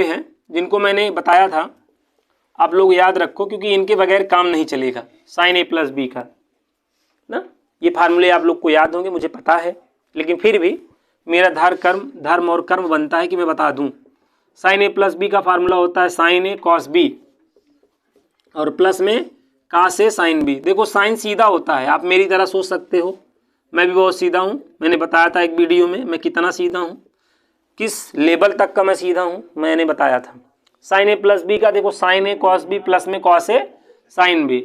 हैं जिनको मैंने बताया था, आप लोग याद रखो क्योंकि इनके बगैर काम नहीं चलेगा। साइन ए प्लस बी का ना, ये फार्मूले आप लोग को याद होंगे, मुझे पता है, लेकिन फिर भी मेरा धर्म और कर्म बनता है कि मैं बता दूं। साइन ए प्लस बी का फार्मूला होता है साइन ए कॉस बी और प्लस में कास ए साइन बी। देखो साइन सीधा होता है, आप मेरी तरह सोच सकते हो, मैं भी बहुत सीधा हूँ। मैंने बताया था एक वीडियो में मैं कितना सीधा हूँ, किस लेवल तक का मैं सीधा हूँ, मैंने बताया था। साइन ए प्लस बी का देखो साइन ए कॉस बी प्लस में कॉस ए साइन बी।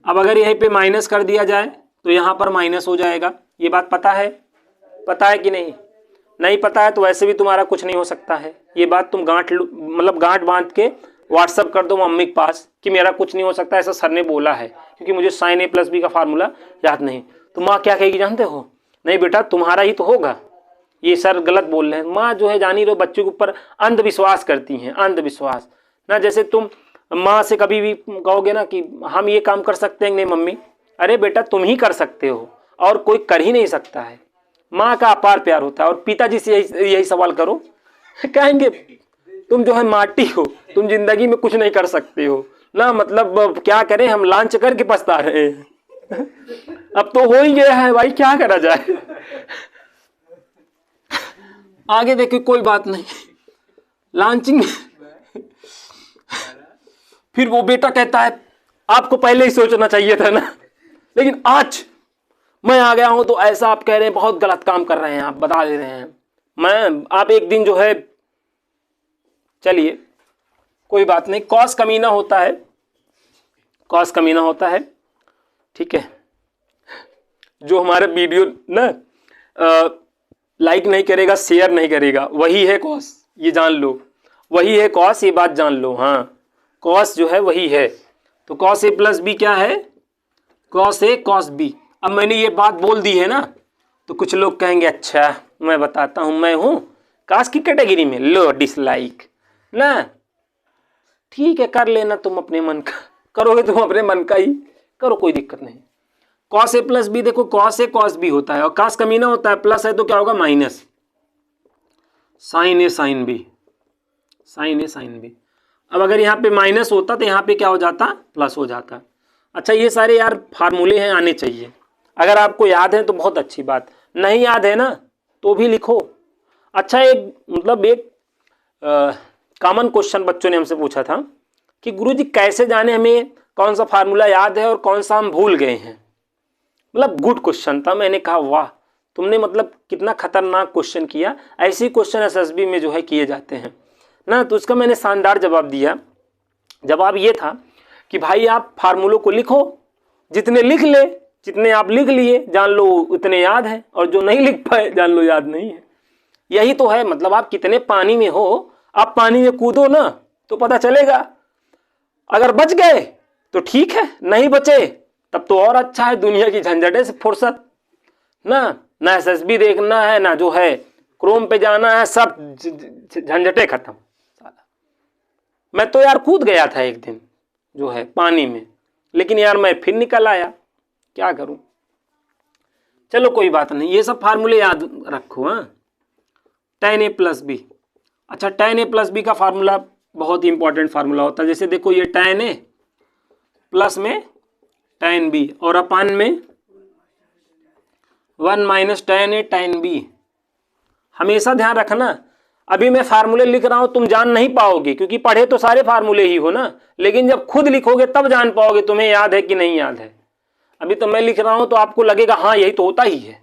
अब अगर यहीं पे माइनस कर दिया जाए तो यहाँ पर माइनस हो जाएगा। ये बात पता है कि नहीं? नहीं पता है तो वैसे भी तुम्हारा कुछ नहीं हो सकता है। ये बात तुम गांठ बांध के व्हाट्सअप कर दो मम्मी के पास कि मेरा कुछ नहीं हो सकता, ऐसा सर ने बोला है, क्योंकि मुझे साइन ए प्लस बी का फार्मूला याद नहीं। तो माँ क्या कहेगी जानते हो? नहीं बेटा तुम्हारा ही तो होगा, ये सर गलत बोल रहे हैं। माँ जो है जानी रहो बच्चों के ऊपर अंधविश्वास करती हैं, अंधविश्वास ना। जैसे तुम माँ से कभी भी कहोगे ना कि हम ये काम कर सकते हैं, नहीं मम्मी, अरे बेटा तुम ही कर सकते हो और कोई कर ही नहीं सकता है। माँ का अपार प्यार होता है। और पिताजी से यही सवाल करो, कहेंगे तुम जो है माटी हो, तुम जिंदगी में कुछ नहीं कर सकते हो ना, मतलब क्या करें, हम लॉन्च करके पछता रहे हैं। अब तो हो ही गया है भाई, क्या करा जाए। आगे देखिए कोई बात नहीं, लॉन्चिंग। फिर वो बेटा कहता है आपको पहले ही सोचना चाहिए था ना, लेकिन आज मैं आ गया हूं तो ऐसा आप कह रहे हैं, बहुत गलत काम कर रहे हैं आप, बता दे रहे हैं। आप एक दिन जो है, चलिए कोई बात नहीं, कॉस कमीना होता है, कॉस कमीना होता है, ठीक है। जो हमारे वीडियो ना लाइक नहीं करेगा, शेयर नहीं करेगा, वही है कॉस, ये जान लो, वही है कॉस, ये बात जान लो। हाँ कॉस जो है वही है। तो कॉस ए प्लस बी क्या है? Cos A cos B. अब मैंने ये बात बोल दी है ना, तो कुछ लोग कहेंगे अच्छा मैं बताता हूँ, मैं हूँ काश की कैटेगरी में, लो डिसलाइक ना, ठीक है कर लेना तुम अपने मन का, करोगे तुम अपने मन का ही करो, कोई दिक्कत नहीं। कॉस ए प्लस बी, देखो कॉस ए कॉस बी होता है और कास कमीना होता है, प्लस है तो क्या होगा माइनस साइन ए साइन बी, साइन ए साइन बी। अब अगर यहाँ पे माइनस होता तो यहाँ पे क्या हो जाता? प्लस हो जाता। अच्छा ये सारे यार फार्मूले हैं, आने चाहिए। अगर आपको याद है तो बहुत अच्छी बात, नहीं याद है ना तो भी लिखो। अच्छा एक कॉमन क्वेश्चन बच्चों ने हमसे पूछा था कि गुरुजी कैसे जाने हमें कौन सा फार्मूला याद है और कौन सा हम भूल गए हैं। मतलब गुड क्वेश्चन था। मैंने कहा वाह तुमने मतलब कितना खतरनाक क्वेश्चन किया। ऐसे ही क्वेश्चन एसएसबी में जो है किए जाते हैं ना। तो उसका मैंने शानदार जवाब दिया। जवाब ये था कि भाई आप फार्मूलों को लिखो, जितने लिख ले, जितने आप लिख लिए जान लो उतने याद है, और जो नहीं लिख पाए जान लो याद नहीं है। यही तो है, मतलब आप कितने पानी में हो, आप पानी में कूदो ना तो पता चलेगा। अगर बच गए तो ठीक है, नहीं बचे तब तो और अच्छा है, दुनिया की झंझटे से फुर्सत ना एसएसबी देखना है ना जो है क्रोम पे जाना है, सब झंझटे खत्म। मैं तो यार कूद गया था एक दिन जो है पानी में, लेकिन यार मैं फिर निकल आया, क्या करूं। चलो कोई बात नहीं, ये सब फार्मूले याद रखो। हाँ tan a प्लस बी। अच्छा tan a प्लस बी का फार्मूला बहुत ही इंपॉर्टेंट फार्मूला होता है। जैसे देखो ये tan a प्लस में tan b और अपान में 1 minus tan a tan b। हमेशा ध्यान रखना, अभी मैं फार्मूले लिख रहा हूं तुम जान नहीं पाओगे क्योंकि पढ़े तो सारे फार्मूले ही हो ना, लेकिन जब खुद लिखोगे तब जान पाओगे तुम्हें याद है कि नहीं याद है। अभी तो मैं लिख रहा हूं तो आपको लगेगा हाँ यही तो होता ही है,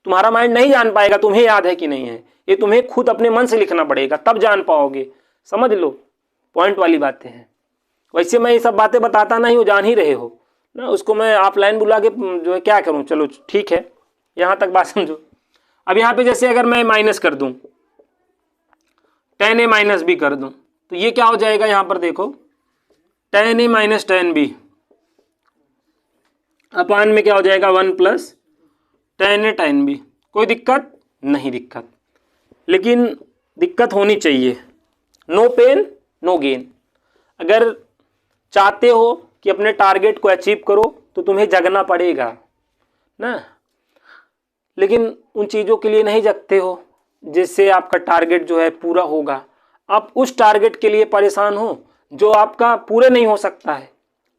तुम्हारा माइंड नहीं जान पाएगा तुम्हें याद है कि नहीं है। ये तुम्हें खुद अपने मन से लिखना पड़ेगा तब जान पाओगे, समझ लो, पॉइंट वाली बातें हैं। वैसे मैं ये सब बातें बताता नहीं हूँ, जान ही रहे हो ना, उसको मैं ऑफलाइन बुला के जो है क्या करूँ। चलो ठीक है, यहाँ तक बात समझो। अब यहाँ पे जैसे अगर मैं माइनस कर दूं, tan a माइनस बी कर दूं, तो ये क्या हो जाएगा, यहाँ पर देखो tan a minus tan b अपान में क्या हो जाएगा 1 plus tan a tan b। कोई दिक्कत नहीं? दिक्कत, लेकिन दिक्कत होनी चाहिए। No pain no gain. अगर चाहते हो कि अपने टारगेट को अचीव करो तो तुम्हें जगना पड़ेगा ना, लेकिन उन चीज़ों के लिए नहीं जगते हो जिससे आपका टारगेट जो है पूरा होगा। आप उस टारगेट के लिए परेशान हो जो आपका पूरे नहीं हो सकता है।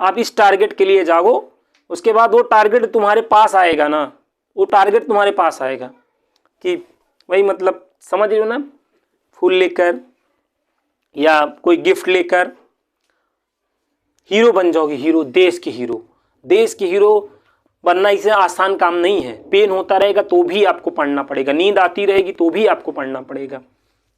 आप इस टारगेट के लिए जागो, उसके बाद वो टारगेट तुम्हारे पास आएगा ना, वो टारगेट तुम्हारे पास आएगा कि वही मतलब समझ रहे हो ना, फूल लेकर या कोई गिफ्ट लेकर हीरो बन जाओगे। हीरो, देश के हीरो। देश के हीरो बनना इसे आसान काम नहीं है। पेन होता रहेगा तो भी आपको पढ़ना पड़ेगा, नींद आती रहेगी तो भी आपको पढ़ना पड़ेगा,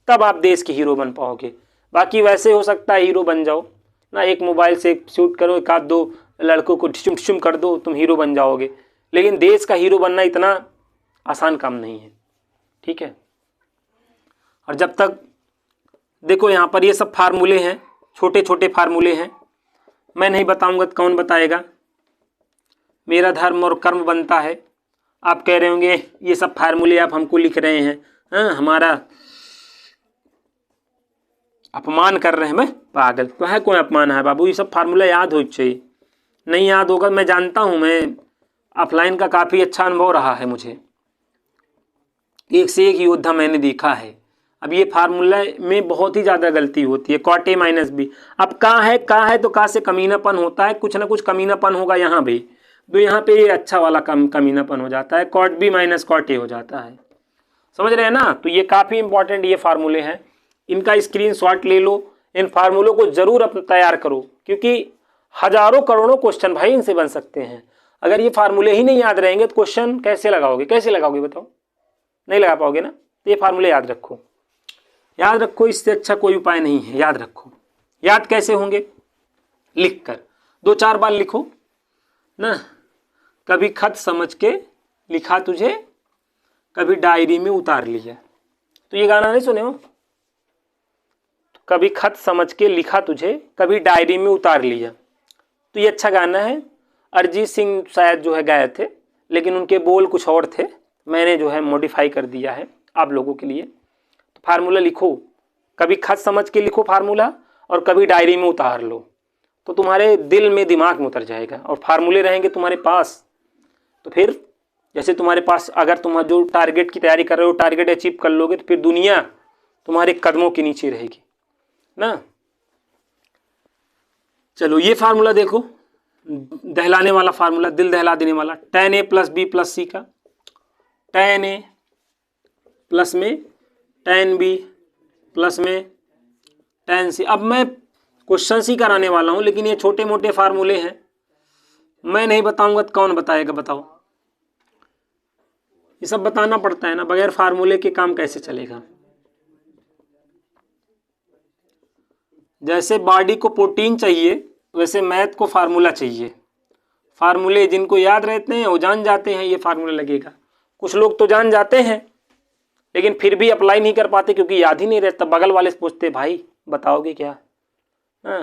तब आप देश के हीरो बन पाओगे। बाकी वैसे हो सकता है हीरो बन जाओ ना, एक मोबाइल से शूट करो, एक आध दो लड़कों को ठिशुम ठिशुम कर दो, तुम हीरो बन जाओगे। लेकिन देश का हीरो बनना इतना आसान काम नहीं है, ठीक है। और जब तक देखो यहाँ पर ये सब फार्मूले हैं, छोटे छोटे फार्मूले हैं, मैं नहीं बताऊंगा तो कौन बताएगा। मेरा धर्म और कर्म बनता है। आप कह रहे होंगे ये सब फार्मूले आप हमको लिख रहे हैं, हाँ, हमारा अपमान कर रहे हैं। मैं पागल तो है, कोई अपमान है बाबू, ये सब फार्मूला याद हो चाहिए। नहीं याद होगा, मैं जानता हूँ, मैं ऑफलाइन का काफ़ी अच्छा अनुभव रहा है मुझे, एक से एक योद्धा मैंने देखा है। अब ये फार्मूला में बहुत ही ज़्यादा गलती होती है, कॉट ए माइनस बी। अब का है तो का से कमीनापन होता है, कुछ ना कुछ कमीनापन होगा यहाँ भी, तो यहाँ पे ये अच्छा वाला कमीनापन हो जाता है, cot B minus cot A हो जाता है। समझ रहे हैं ना। तो ये काफ़ी इंपॉर्टेंट ये फार्मूले हैं, इनका स्क्रीनशॉट ले लो, इन फार्मूलों को जरूर अपना तैयार करो, क्योंकि हजारों करोड़ों क्वेश्चन भाई इनसे बन सकते हैं। अगर ये फार्मूले ही नहीं याद रहेंगे तो क्वेश्चन कैसे लगाओगे बताओ, नहीं लगा पाओगे ना। तो ये फार्मूले याद रखो, इससे अच्छा कोई उपाय नहीं है। याद रखो, याद कैसे होंगे, लिख कर 2-4 बार लिखो ना। कभी खत समझ के लिखा तुझे, कभी डायरी में उतार लिया। तो ये गाना नहीं सुने हो, कभी खत समझ के लिखा तुझे, कभी डायरी में उतार लिया। तो ये अच्छा गाना है, अरिजीत सिंह शायद जो है गाए थे, लेकिन उनके बोल कुछ और थे, मैंने जो है मॉडिफाई कर दिया है आप लोगों के लिए। तो फार्मूला लिखो, कभी खत समझ के लिखो फार्मूला, और कभी डायरी में उतार लो, तो तुम्हारे दिल में दिमाग में उतर जाएगा। और फार्मूले रहेंगे तुम्हारे पास, तो फिर जैसे तुम्हारे पास, अगर तुम जो टारगेट की तैयारी कर रहे हो टारगेट अचीव कर लोगे, तो फिर दुनिया तुम्हारे कदमों के नीचे रहेगी ना। चलो ये फार्मूला देखो, दहलाने वाला फार्मूला, दिल दहला देने वाला, tan a plus b plus c का, tan a प्लस में tan b प्लस में tan c। अब मैं क्वेश्चन ही कराने वाला हूं, लेकिन ये छोटे मोटे फार्मूले हैं, मैं नहीं बताऊंगा तो कौन बताएगा बताओ। ये सब बताना पड़ता है ना, बगैर फार्मूले के काम कैसे चलेगा। जैसे बॉडी को प्रोटीन चाहिए, वैसे मैथ को फार्मूला चाहिए। फार्मूले जिनको याद रहते हैं वो जान जाते हैं ये फार्मूला लगेगा। कुछ लोग तो जान जाते हैं लेकिन फिर भी अप्लाई नहीं कर पाते, क्योंकि याद ही नहीं रहता। बगल वाले से पूछते भाई बताओगे क्या, हाँ,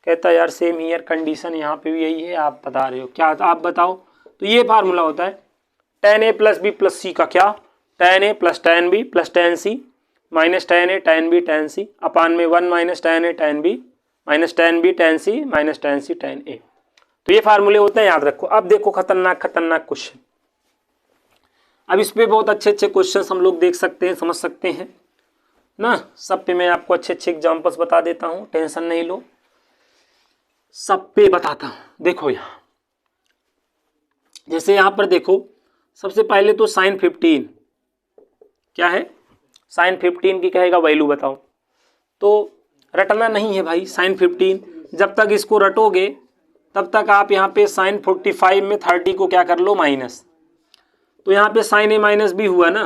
कहता यार सेम हियर, कंडीशन यहाँ पे भी यही है, आप बता रहे हो क्या, आप बताओ। तो ये फार्मूला होता है tan a plus b plus c का, क्या, tan a plus tan b plus tan c minus tan a tan b tan c upon में 1 minus tan a tan b minus tan b tan c minus tan c tan a। तो ये फार्मूले होते हैं, याद रखो। अब देखो खतरनाक क्वेश्चन, अब इस पे बहुत अच्छे क्वेश्चन हम लोग देख सकते हैं, समझ सकते हैं ना। सब पे मैं आपको अच्छे एग्जाम्पल्स बता देता हूँ, टेंशन नहीं लो, सब पे बताता हूँ। देखो यहाँ, जैसे यहाँ पर देखो, सबसे पहले तो sin 15 क्या है, sin 15 की कहेगा वैल्यू बताओ। तो रटना नहीं है भाई, sin 15 जब तक इसको रटोगे तब तक आप यहाँ पे sin 45 में 30 को क्या कर लो माइनस। तो यहाँ पे sin a माइनस बी हुआ ना।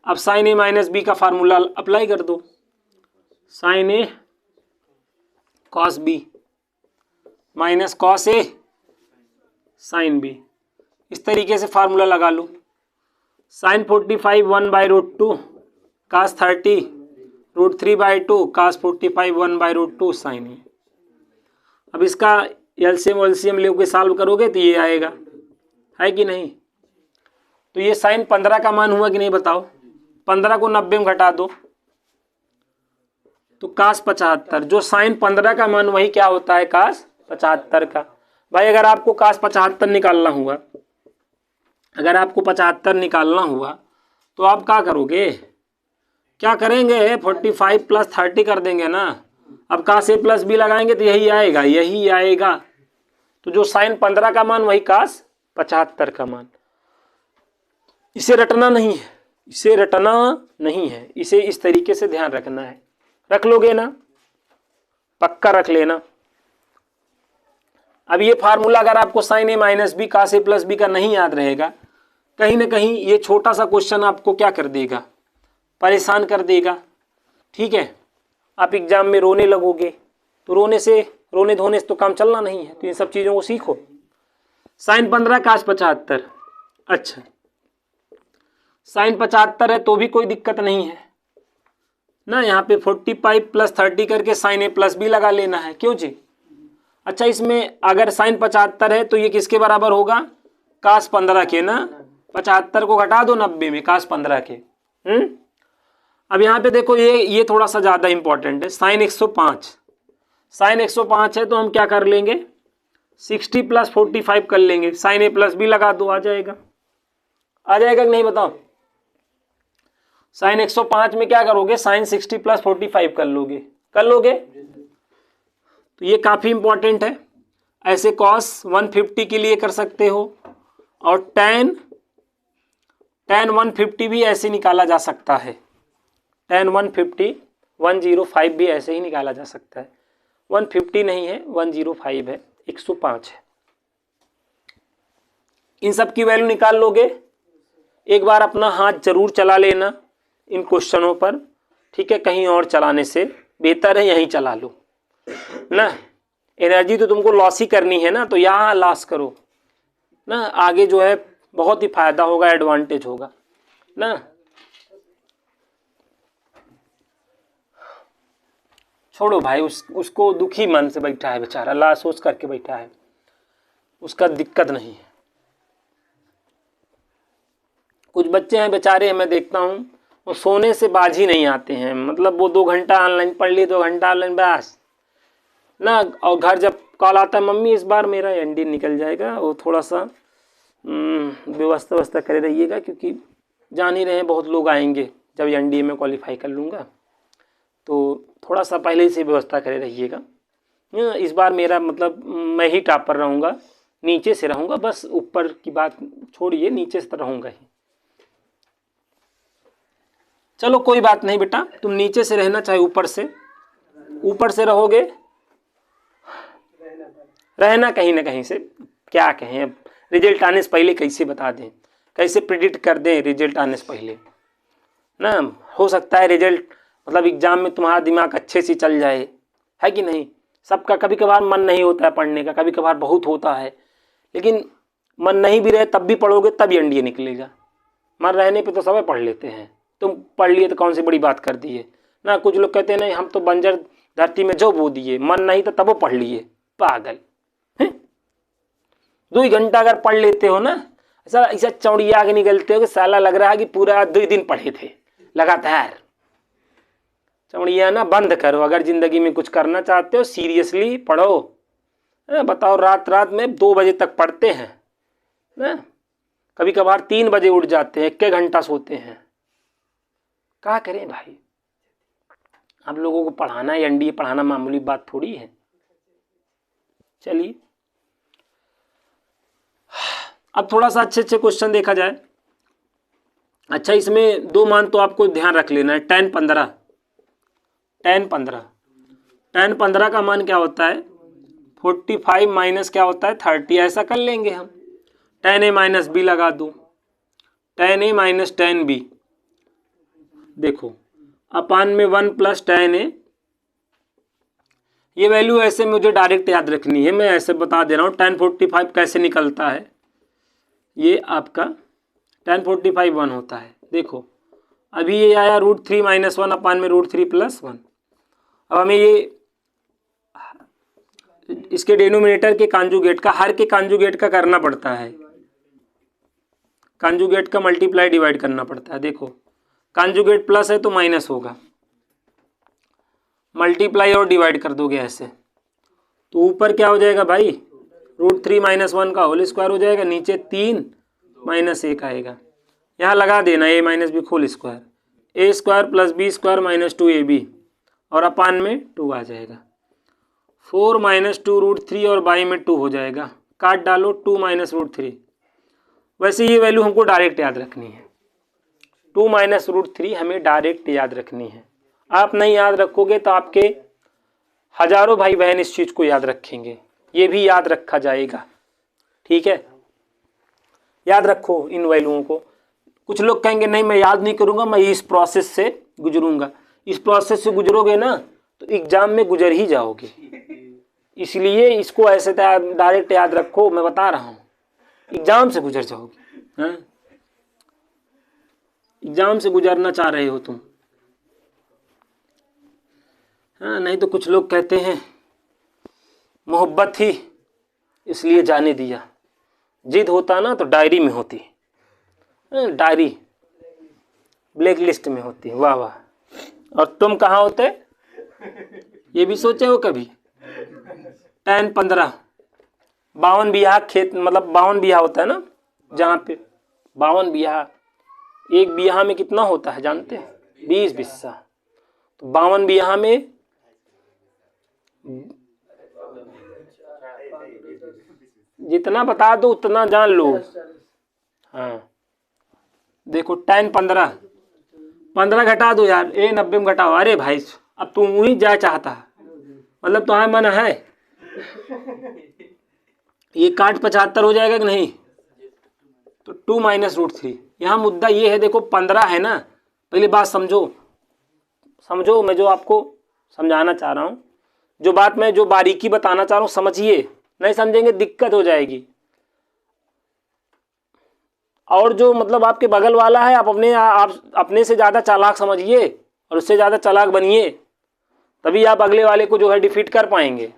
अब sin a माइनस बी का फार्मूला अप्लाई कर दो, sin a cos b minus cos a sin b। इस तरीके से फार्मूला लगा लो। sin 45 1/√2 cos 30 √3/2 cos 45 1/√2 sin a। अब इसका एलसीएम लेके सॉल्व करोगे तो ये आएगा, है कि नहीं। तो ये sin 15 का मान हुआ कि नहीं बताओ। 15 को 90 में घटा दो तो cos 75, जो sin 15 का मान वही क्या होता है cos 75 का। भाई अगर आपको cos 75 निकालना हुआ, अगर आपको 75 निकालना हुआ तो आप क्या करोगे, क्या करेंगे, 45 प्लस 30 कर देंगे ना। अब काश ए प्लस बी लगाएंगे तो यही आएगा, यही आएगा। तो जो साइन 15 का मान वही काश 75 का मान। इसे रटना नहीं है, इसे रटना नहीं है, इसे इस तरीके से ध्यान रखना है। रख लोगे ना, पक्का रख लेना। अब ये फार्मूला अगर आपको साइन ए माइनस बी काश ए प्लस बी का नहीं याद रहेगा, कहीं ना कहीं ये छोटा सा क्वेश्चन आपको क्या कर देगा, परेशान कर देगा। ठीक है, आप एग्जाम में रोने लगोगे, तो रोने धोने से तो काम चलना नहीं है। तो इन सब चीज़ों को सीखो। साइन 15 काश 75, अच्छा साइन 75 है तो भी कोई दिक्कत नहीं है ना। यहाँ पे 45 प्लस 30 करके साइन ए प्लस बी लगा लेना है, क्यों जी। अच्छा, इसमें अगर साइन 75 है तो ये किसके बराबर होगा, काश 15 के ना। 75 को घटा दो 90 में, काश 15 के। अब यहाँ पे देखो ये थोड़ा सा ज़्यादा इंपॉर्टेंट है। साइन 105, साइन 105 है तो हम क्या कर लेंगे, 60 प्लस 45 कर लेंगे, साइन ए प्लस बी लगा दो, आ जाएगा। आ जाएगा कि नहीं बताओ। साइन 105 में क्या करोगे, साइन 60 प्लस 45 कर लोगे, कर लोगे। तो ये काफ़ी इंपॉर्टेंट है। ऐसे कॉस 150 के लिए कर सकते हो, और tan 150 भी ऐसे निकाला जा सकता है। tan 150 105 भी ऐसे ही निकाला जा सकता है। 150 नहीं है, 105 है, 105 है। इन सब की वैल्यू निकाल लोगे। एक बार अपना हाथ जरूर चला लेना इन क्वेश्चनों पर, ठीक है। कहीं और चलाने से बेहतर है यहीं चला लो ना। एनर्जी तो तुमको लॉस ही करनी है ना, तो यहाँ लॉस करो ना, आगे जो है बहुत ही फायदा होगा, एडवांटेज होगा ना। छोड़ो भाई, उसको दुखी मन से बैठा है बेचारा, ला सोच करके बैठा है, उसका दिक्कत नहीं है। कुछ बच्चे हैं बेचारे, मैं देखता हूँ वो सोने से बाज ही नहीं आते हैं। मतलब वो 2 घंटा ऑनलाइन पढ़ लिए, 2 घंटा ऑनलाइन बस ना। और घर जब कॉल आता है, मम्मी इस बार मेरा एनडी निकल जाएगा, वो थोड़ा सा व्यवस्था करे रहिएगा, क्योंकि जान ही रहे हैं बहुत लोग आएंगे जब एनडीए में क्वालिफाई कर लूँगा, तो थोड़ा सा पहले से व्यवस्था करे रहिएगा। इस बार मेरा मतलब मैं ही टॉपर रहूँगा, नीचे से रहूँगा, बस ऊपर की बात छोड़िए, नीचे से तो रहूँगा ही। चलो कोई बात नहीं बेटा, तुम नीचे से रहना चाहे ऊपर से रहोगे, रहना कहीं ना कहीं से। क्या कहें, अब रिजल्ट आने से पहले कैसे बता दें, कैसे प्रिडिक्ट कर दें रिजल्ट आने से पहले ना। हो सकता है रिजल्ट मतलब एग्जाम में तुम्हारा दिमाग अच्छे से चल जाए, है कि नहीं। सबका कभी कभार मन नहीं होता है पढ़ने का, कभी कभार बहुत होता है, लेकिन मन नहीं भी रहे तब भी पढ़ोगे, तब एनडीए निकलेगा। मन रहने पे तो सब पढ़ लेते हैं, तुम पढ़ लिए तो कौन सी बड़ी बात कर दी है ना। कुछ लोग कहते हैं नहीं हम तो बंजर धरती में जो बो दिए, मन नहीं तो तब वो पढ़ लिए, पागल हैं। 2 घंटा अगर पढ़ लेते हो ना, ऐसा चौड़िया के निकलते हो कि साला लग रहा है कि पूरा 2 दिन पढ़े थे लगातार। चौड़िया ना बंद करो, अगर ज़िंदगी में कुछ करना चाहते हो सीरियसली पढ़ो। बताओ, रात में 2 बजे तक पढ़ते हैं ना, कभी कभार 3 बजे उठ जाते हैं, 1 घंटा सोते हैं। क्या करें भाई, आप लोगों को पढ़ाना, एनडीए पढ़ाना मामूली बात थोड़ी है। चलिए अब थोड़ा सा अच्छे क्वेश्चन देखा जाए। अच्छा, इसमें 2 मान तो आपको ध्यान रख लेना है। tan 15 का मान क्या होता है, 45 माइनस क्या होता है 30। ऐसा कर लेंगे हम, tan a माइनस बी लगा दूँ, tan a minus tan b, देखो अपान में 1 प्लस tan a। ये वैल्यू ऐसे मुझे डायरेक्ट याद रखनी है, मैं ऐसे बता दे रहा हूँ। tan 45 कैसे निकलता है, ये आपका tan 45 1 होता है। देखो अभी ये आया √3 माइनस 1 अपान में √3 प्लस 1। अब हमें ये इसके डेनोमिनेटर के कांजुगेट का, हर के कांजुगेट का करना पड़ता है, कांजुगेट का मल्टीप्लाई डिवाइड करना पड़ता है। देखो कांजुगेट प्लस है तो माइनस होगा, मल्टीप्लाई और डिवाइड कर दोगे ऐसे, तो ऊपर क्या हो जाएगा भाई, √3 माइनस 1 का होल स्क्वायर हो जाएगा, नीचे 3 माइनस 1 आएगा। यहाँ लगा देना a minus B whole square, A square plus B square minus 2ab और अपान में 2 आ जाएगा। 4 माइनस 2√3 और बाई में 2 हो जाएगा। काट डालो 2 माइनस √3। वैसे ये वैल्यू हमको डायरेक्ट याद रखनी है। 2 माइनस √3 हमें डायरेक्ट याद रखनी है। आप नहीं याद रखोगे तो आपके हजारों भाई बहन इस चीज़ को याद रखेंगे। ये भी याद रखा जाएगा, ठीक है। याद रखो इन वैल्यूओं को। कुछ लोग कहेंगे नहीं मैं याद नहीं करूँगा, मैं इस प्रोसेस से गुजरूंगा। इस प्रोसेस से गुजरोगे ना तो एग्जाम में गुजर ही जाओगे। इसलिए इसको ऐसे डायरेक्ट याद रखो, मैं बता रहा हूँ एग्जाम से गुजर जाओगे। हाँ, एग्जाम से गुजरना चाह रहे हो तुम। हाँ, नहीं तो कुछ लोग कहते हैं मोहब्बत थी इसलिए जाने दिया, जिद होता ना तो डायरी में होती। डायरी ब्लैक लिस्ट में होती है। वाह वाह। और तुम कहाँ होते ये भी सोचे हो कभी? 10 15 52 बीघा खेत, मतलब 52 बीघा होता है ना, जहाँ पे 52 बीघा, एक बीघा में कितना होता है जानते हैं? 20 बिस्सा। तो 52 बीघा में जितना बता दो उतना जान लो। हाँ देखो 10 15 घटा दो यार, 90 में घटाओ। अरे भाई अब तुम वही जा चाहता है, मतलब तुम्हारा मन है। ये काट 75 हो जाएगा कि नहीं? तो 2 माइनस √3। यहाँ मुद्दा ये है, देखो 15 है ना, पहले बात समझो। मैं जो आपको समझाना चाह रहा हूँ, जो बात मैं जो बारीकी बताना चाह रहा हूँ समझिए। नहीं समझेंगे दिक्कत हो जाएगी। और जो मतलब आपके बगल वाला है, आप अपने से ज़्यादा चालाक समझिए और उससे ज़्यादा चालाक बनिए, तभी आप अगले वाले को जो है डिफीट कर पाएंगे।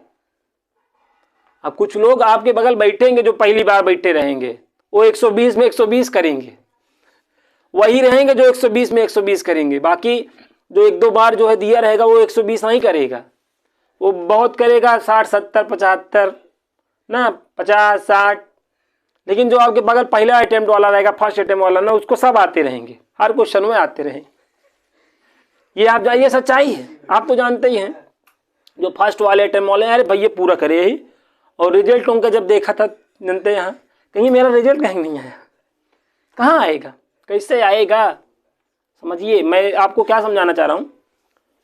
अब कुछ लोग आपके बगल बैठेंगे जो पहली बार बैठे रहेंगे, वो 120 में 120 करेंगे, वही रहेंगे जो 120 में 120 करेंगे। बाकी जो 1-2 बार जो है दिया रहेगा वो 120 नहीं करेगा, वो बहुत करेगा 60 70 75 ना, 50 60। लेकिन जो आपके बगल पहला अटेम्प्ट वाला रहेगा, फर्स्ट अटेम्प्ट वाला ना, उसको सब आते रहेंगे, हर क्वेश्चन में आते रहेंगे। ये आप जाइए, सच्चाई है, आप तो जानते ही हैं। जो फर्स्ट वाले अटेम्प्ट वाले, अरे भैया पूरा करे ही, और रिजल्ट उनका जब देखा था जनते यहाँ, कहीं मेरा रिजल्ट कहीं नहीं आया। कहाँ आएगा, कैसे आएगा? समझिए मैं आपको क्या समझाना चाह रहा हूँ।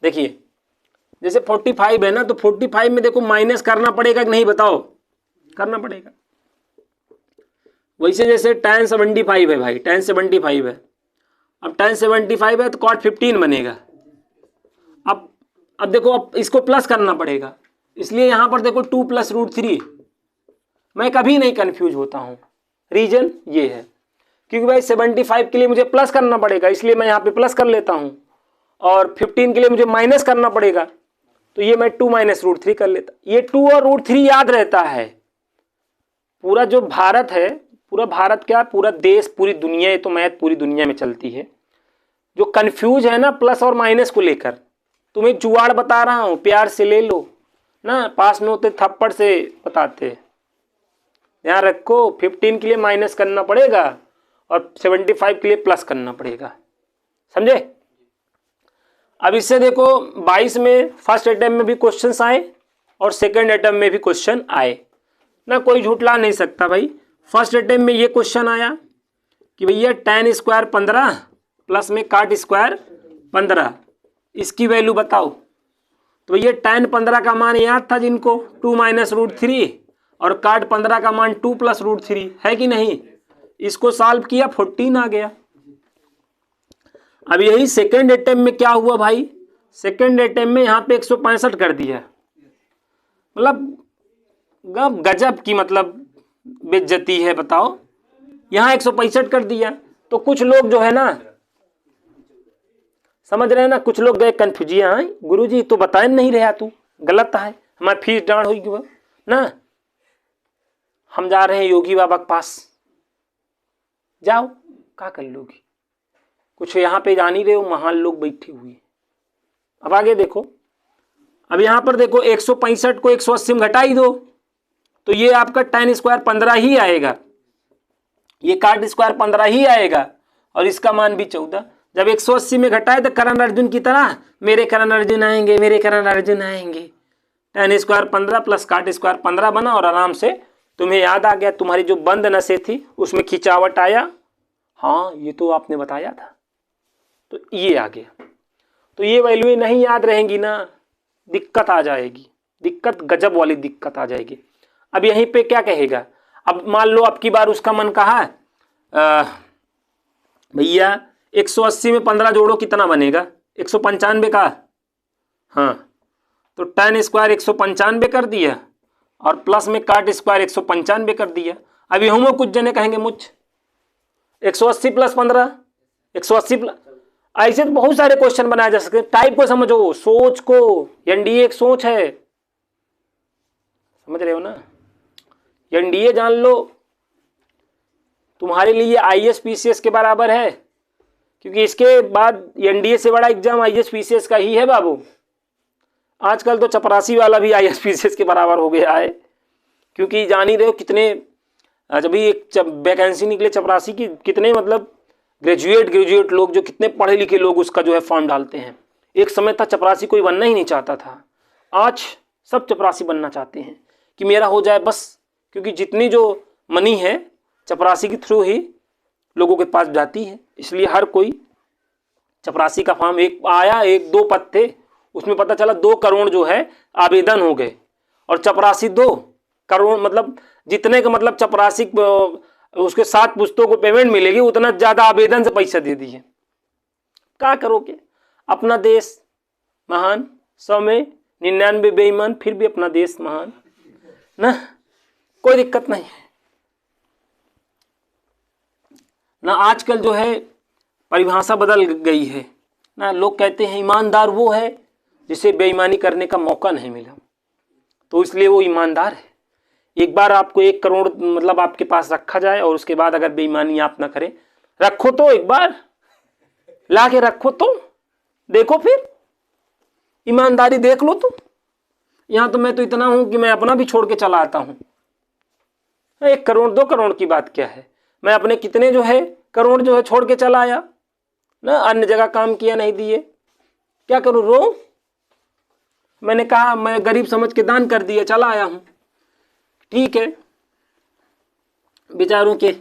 देखिए जैसे 45 है ना, तो 45 में देखो माइनस करना पड़ेगा कि नहीं बताओ? करना पड़ेगा। वैसे जैसे tan 75 है भाई, tan 75 है। अब tan 75 है तो cot 15 बनेगा। अब देखो, अब इसको प्लस करना पड़ेगा, इसलिए यहाँ पर देखो 2 + √3। मैं कभी नहीं कंफ्यूज होता हूँ, रीजन ये है क्योंकि भाई 75 के लिए मुझे प्लस करना पड़ेगा, इसलिए मैं यहाँ पे प्लस कर लेता हूँ, और 15 के लिए मुझे माइनस करना पड़ेगा, तो ये मैं 2 माइनस √3 कर लेता। ये 2 और √3 याद रहता है। पूरा जो भारत है, पूरा भारत क्या, पूरा देश, पूरी दुनिया, ये तो मैथ पूरी दुनिया में चलती है। जो कंफ्यूज है ना प्लस और माइनस को लेकर, तुम्हें जुगाड़ बता रहा हूँ, प्यार से ले लो ना, पास में होते थप्पड़ से बताते। ध्यान रखो, 15 के लिए माइनस करना पड़ेगा और 75 के लिए प्लस करना पड़ेगा, समझे? अब इससे देखो 22 में फर्स्ट अटेम्प्ट में भी क्वेश्चंस आए और सेकंड अटेम्प्ट में भी क्वेश्चन आए ना, कोई झूठला नहीं सकता भाई। फर्स्ट अटेम्प्ट में ये क्वेश्चन आया कि भैया tan स्क्वायर 15 प्लस में काट स्क्वायर 15, इसकी वैल्यू बताओ। तो भैया tan 15 का मान याद था जिनको, 2 माइनस √3, और काट 15 का मान 2 + √3 है कि नहीं? इसको सॉल्व किया, 14 आ गया। अब यही सेकेंड अटेम्प्ट में क्या हुआ भाई, सेकेंड अटेम्प्ट में यहाँ पे 165 कर दिया, मतलब गजब की मतलब बेइज्जती है, बताओ। यहाँ 165 कर दिया, तो कुछ लोग जो है ना, समझ रहे हैं ना, कुछ लोग गए कन्फ्यूजिया, गुरुजी तो बता नहीं रहा, तू गलत है, हमारी फीस डांड हुई ना, हम जा रहे हैं योगी बाबा के पास। जाओ, क्या कर लोगी, कुछ यहाँ पे जान ही रहे हो, महान लोग बैठे हुए। अब आगे देखो, अब यहाँ पर देखो 165 को 180 में घटा ही दो, तो ये आपका tan स्क्वायर 15 ही आएगा, ये काट स्क्वायर 15 ही आएगा, और इसका मान भी 14। जब 180 में घटाए तो करण अर्जुन की तरह मेरे करण अर्जुन आएंगे, मेरे करण अर्जुन आएंगे। tan स्क्वायर 15 प्लस काट स्क्वायर 15 बना और आराम से तुम्हें याद आ गया, तुम्हारी जो बंद नसें थी उसमें खिंचावट आया। हाँ ये तो आपने बताया था, तो ये आ गया। तो ये वैल्यू नहीं याद रहेंगी ना, दिक्कत आ जाएगी, दिक्कत गजब वाली दिक्कत आ जाएगी। अब यहीं पे क्या कहेगा, अब मान लो अब की बार उसका मन कहा भैया 180 में 15 जोड़ो कितना बनेगा, 195 का। हाँ तो tan स्क्वायर 195 कर दिया और प्लस में काट स्क्वायर 195 कर दिया। अभी हम कुछ जने कहेंगे मुझ 180 प्लस 15 180 प्लस, ऐसे तो बहुत सारे क्वेश्चन बनाए जा सकते हैं। टाइप को समझो, सोच को, एनडीए एक सोच है, समझ रहे हो ना। एनडीए जान लो, तुम्हारे लिए आईएएस पीसीएस के बराबर है, क्योंकि इसके बाद एनडीए से बड़ा एग्जाम आईएएस पीसीएस का ही है बाबू। आजकल तो चपरासी वाला भी आईएएस पीसीएस के बराबर हो गया है, क्योंकि जान ही रहे हो कितने, जब भी एक वैकेंसी निकले चपरासी की, कितने मतलब ग्रेजुएट लोग, जो कितने पढ़े लिखे लोग उसका जो है फॉर्म डालते हैं। एक समय था चपरासी कोई बनना ही नहीं चाहता था, आज सब चपरासी बनना चाहते हैं कि मेरा हो जाए बस, क्योंकि जितनी जो मनी है चपरासी के थ्रू ही लोगों के पास जाती है, इसलिए हर कोई चपरासी का फॉर्म एक आया, 1-2 पद थे, उसमें पता चला 2 करोड़ जो है आवेदन हो गए, और चपरासी 2 करोड़, मतलब जितने का मतलब चपरासी उसके 7 पुस्तकों को पेमेंट मिलेगी उतना ज़्यादा आवेदन से पैसा दे दिए। क्या करोगे, अपना देश महान, 100 में 99 बेईमान, फिर भी अपना देश महान ना, कोई दिक्कत नहीं ना। आजकल जो है परिभाषा बदल गई है ना, लोग कहते हैं ईमानदार वो है जिसे बेईमानी करने का मौका नहीं मिला, तो इसलिए वो ईमानदार है। एक बार आपको 1 करोड़ मतलब आपके पास रखा जाए और उसके बाद अगर बेईमानी आप ना करें, रखो तो एक बार ला के रखो तो देखो, फिर ईमानदारी देख लो। तो यहाँ तो मैं तो इतना हूं कि मैं अपना भी छोड़ के चला आता हूं। 1 करोड़ 2 करोड़ की बात क्या है, मैं अपने कितने जो है करोड़ जो है छोड़ के चला आया ना, अन्य जगह काम किया नहीं दिए, क्या करूं, रो। मैंने कहा मैं गरीब समझ के दान कर दिया, चला आया हूं, ठीक है। बेचारों के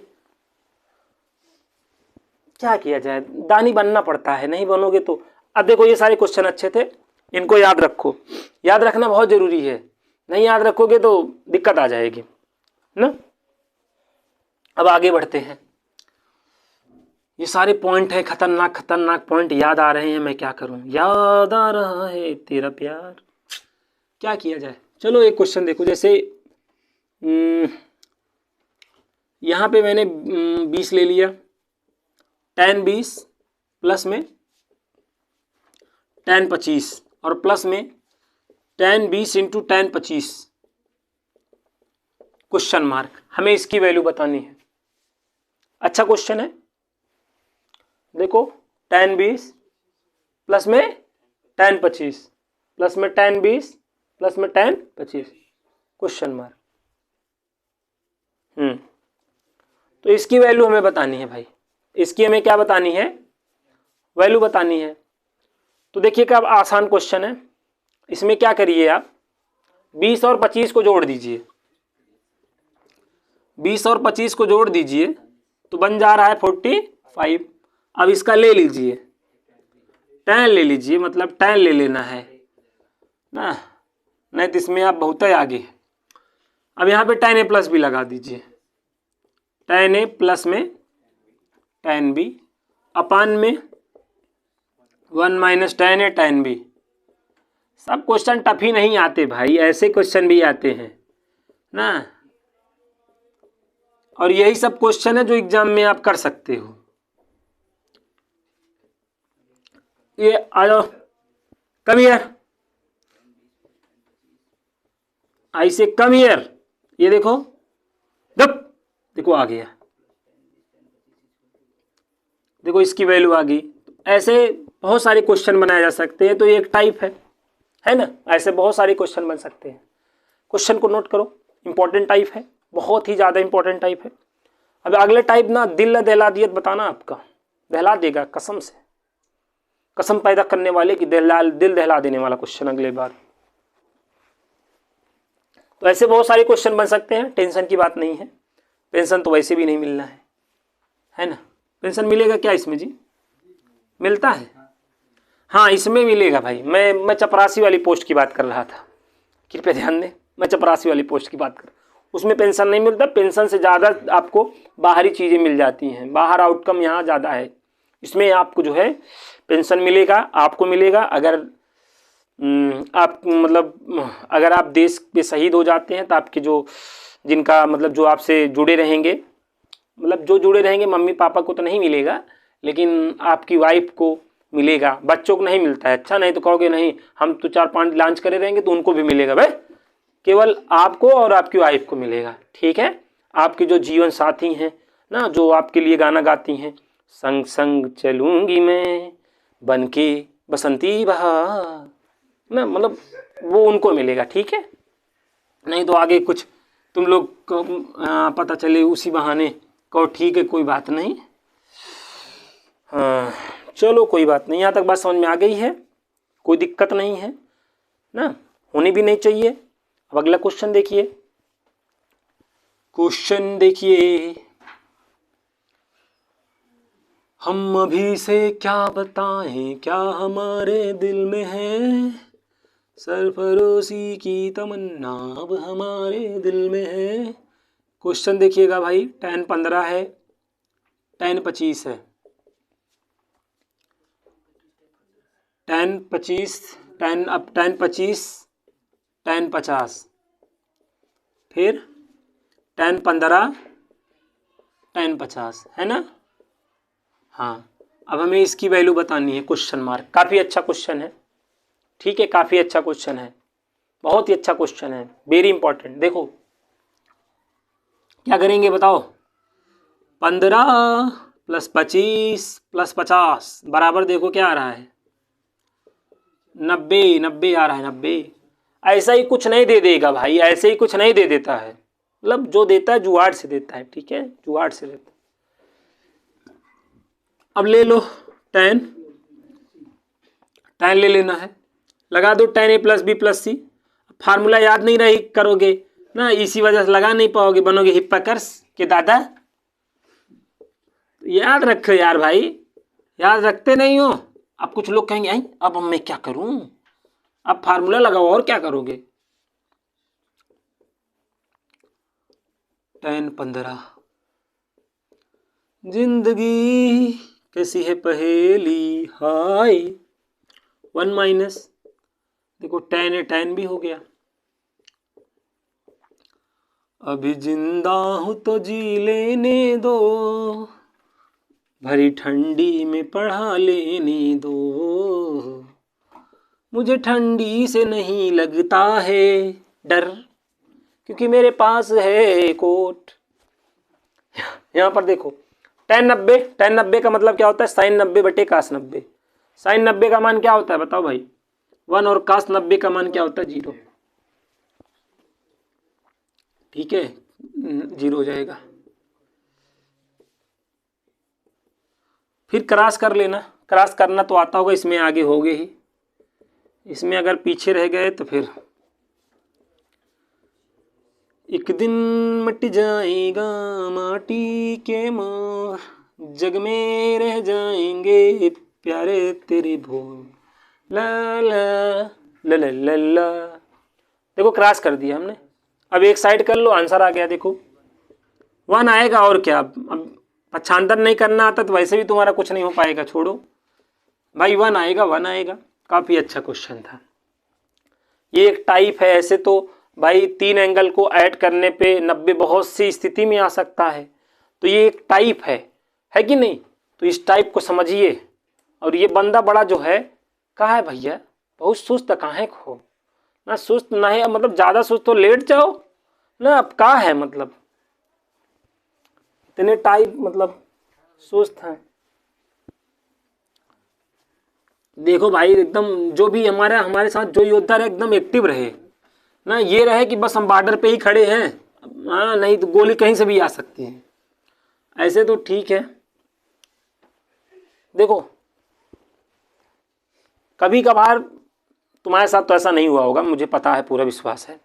क्या किया जाए, दानी बनना पड़ता है, नहीं बनोगे तो। अब देखो ये सारे क्वेश्चन अच्छे थे, इनको याद रखो, याद रखना बहुत जरूरी है, नहीं याद रखोगे तो दिक्कत आ जाएगी ना। अब आगे बढ़ते हैं, ये सारे पॉइंट है, खतरनाक खतरनाक पॉइंट याद आ रहे हैं, मैं क्या करूं, याद आ रहा है तेरा प्यार, क्या किया जाए। चलो एक क्वेश्चन देखो, जैसे यहाँ पे मैंने 20 ले लिया, tan 20 प्लस में tan 25 और प्लस में tan 20 into tan 25 question mark, हमें इसकी वैल्यू बतानी है। अच्छा क्वेश्चन है, देखो tan 20 प्लस में tan 25 प्लस में tan 20 प्लस में tan 25 क्वेश्चन मार्क। तो इसकी वैल्यू हमें बतानी है भाई, इसकी हमें क्या बतानी है, वैल्यू बतानी है। तो देखिए क्या आसान क्वेश्चन है, इसमें क्या करिए आप 20 और 25 को जोड़ दीजिए, 20 और 25 को जोड़ दीजिए तो बन जा रहा है 45। अब इसका ले लीजिए, tan ले लीजिए, मतलब tan ले लेना है ना, नहीं तो इसमें आप बहुत ही आगे। अब यहाँ पे tan a प्लस भी लगा दीजिए, tan a प्लस में tan b अपान में 1 minus tan a tan b। सब क्वेश्चन टफ ही नहीं आते भाई, ऐसे क्वेश्चन भी आते हैं ना, और यही सब क्वेश्चन है जो एग्जाम में आप कर सकते हो। ये आ जाओ, कम हियर, ऐसे कम हियर, ये देखो गप, देखो आ गया, देखो इसकी वैल्यू आ गई। ऐसे बहुत सारे क्वेश्चन बनाए जा सकते हैं, तो ये एक टाइप है ना, ऐसे बहुत सारे क्वेश्चन बन सकते हैं। क्वेश्चन को नोट करो, इंपॉर्टेंट टाइप है, बहुत ही ज़्यादा इंपॉर्टेंट टाइप है। अब अगले टाइप ना दिल न दहला दियत बताना, आपका दहला देगा कसम से। कसम पैदा करने वाले की दिल दहला देने वाला क्वेश्चन अगले बार। तो ऐसे बहुत सारे क्वेश्चन बन सकते हैं, टेंशन की बात नहीं है। पेंशन तो वैसे भी नहीं मिलना है ना। पेंशन मिलेगा क्या इसमें जी? मिलता है, हाँ इसमें मिलेगा भाई। मैं चपरासी वाली पोस्ट की बात कर रहा था, कृपया ध्यान दें, मैं चपरासी वाली पोस्ट की बात कर, उसमें पेंशन नहीं मिलता। पेंशन से ज़्यादा आपको बाहरी चीज़ें मिल जाती हैं, बाहर आउटकम यहाँ ज़्यादा है। इसमें आपको जो है पेंशन मिलेगा, आपको मिलेगा। अगर आप मतलब अगर आप देश पे शहीद हो जाते हैं तो आपके जो जिनका मतलब जो आपसे जुड़े रहेंगे, मतलब जो जुड़े रहेंगे, मम्मी पापा को तो नहीं मिलेगा, लेकिन आपकी वाइफ को मिलेगा। बच्चों को नहीं मिलता है। अच्छा, नहीं तो कहोगे नहीं हम तो 4-5 लॉन्च करे रहेंगे तो उनको भी मिलेगा। भाई केवल आपको और आपकी वाइफ को मिलेगा, ठीक है। आपके जो जीवन साथी हैं ना, जो आपके लिए गाना गाती हैं, संग संग चलूंगी मैं बनके बसंती बहार ना, मतलब वो उनको मिलेगा, ठीक है। नहीं तो आगे कुछ तुम लोग को पता चले उसी बहाने कहो ठीक है कोई बात नहीं। हाँ चलो कोई बात नहीं, यहाँ तक बात समझ में आ गई है, कोई दिक्कत नहीं है ना, होनी भी नहीं चाहिए। अब अगला क्वेश्चन देखिए, क्वेश्चन देखिए, हम अभी से क्या बताएं क्या हमारे दिल में है, सरफरोशी की तमन्ना अब हमारे दिल में है। क्वेश्चन देखिएगा भाई, 10 15 है, 10 25 है, 10 25 10 अब 10 25 10 50 फिर 10 15 10 50 है ना। हाँ अब हमें इसकी वैल्यू बतानी है, क्वेश्चन मार्क। काफ़ी अच्छा क्वेश्चन है, ठीक है, काफ़ी अच्छा क्वेश्चन है, बहुत ही अच्छा क्वेश्चन है, वेरी इंपॉर्टेंट। देखो क्या करेंगे बताओ, 15 + 25 + 50 बराबर, देखो क्या आ रहा है, 90 90 आ रहा है, 90। ऐसा ही कुछ नहीं दे देगा भाई, ऐसे ही कुछ नहीं दे देता है, मतलब जो देता है जुगाड़ से देता है, ठीक है, जुगाड़ से देता है। अब ले लो 10 ले लेना है, लगा दो 10A + B + C। फार्मूला याद नहीं रही करोगे ना, इसी वजह से लगा नहीं पाओगे, बनोगे हिप्पकर्स के दादा। याद रखो यार भाई, याद रखते नहीं हो। अब कुछ लोग कहेंगे अब मैं क्या करूं, अब फार्मूला लगाओ और क्या करोगे। 10 15 जिंदगी कैसी है पहेली हाय, 1 - देखो 10 है, 10 भी हो गया। अभी जिंदा हूं तो जी लेने दो, भरी ठंडी में पढ़ा लेने दो, मुझे ठंडी से नहीं लगता है डर, क्योंकि मेरे पास है कोट। यहाँ पर देखो 10 90, 10 90 का मतलब क्या होता है, sin 90 बटे cos 90। sin 90 का मान क्या होता है बताओ भाई, 1, और cos 90 का मान क्या होता है, 0, ठीक है, 0 हो जाएगा। फिर क्रॉस कर लेना, क्रॉस करना तो आता होगा, इसमें आगे हो गए ही, इसमें अगर पीछे रह गए तो फिर एक दिन मिट जाएगा माटी के मोर, जग में रह जाएंगे प्यारे तेरे भोर, ला ला ला ला ला ला। देखो क्रॉस कर दिया हमने, अब एक साइड कर लो, आंसर आ गया। देखो 1 आएगा, और क्या, अब पक्षांतर नहीं करना आता तो वैसे भी तुम्हारा कुछ नहीं हो पाएगा, छोड़ो भाई, 1 आएगा, 1 आएगा। काफ़ी अच्छा क्वेश्चन था, ये एक टाइप है। ऐसे तो भाई 3 एंगल को ऐड करने पे 90 बहुत सी स्थिति में आ सकता है, तो ये एक टाइप है कि नहीं। तो इस टाइप को समझिए। और ये बंदा बड़ा जो है, कहाँ है भैया, बहुत सुस्त कहाँ है खो ना, सुस्त ना है मतलब ज़्यादा सुस्त तो लेट जाओ ना, अब कहाँ है मतलब, इतने टाइप मतलब सुस्त हैं। देखो भाई एकदम जो भी हमारे साथ जो योद्धा रहे एकदम एक्टिव रहे ना, ये रहे कि बस हम बॉर्डर पे ही खड़े हैं, हाँ नहीं तो गोली कहीं से भी आ सकती है, ऐसे तो ठीक है। देखो कभी कभार तुम्हारे साथ तो ऐसा नहीं हुआ होगा, मुझे पता है, पूरा विश्वास है।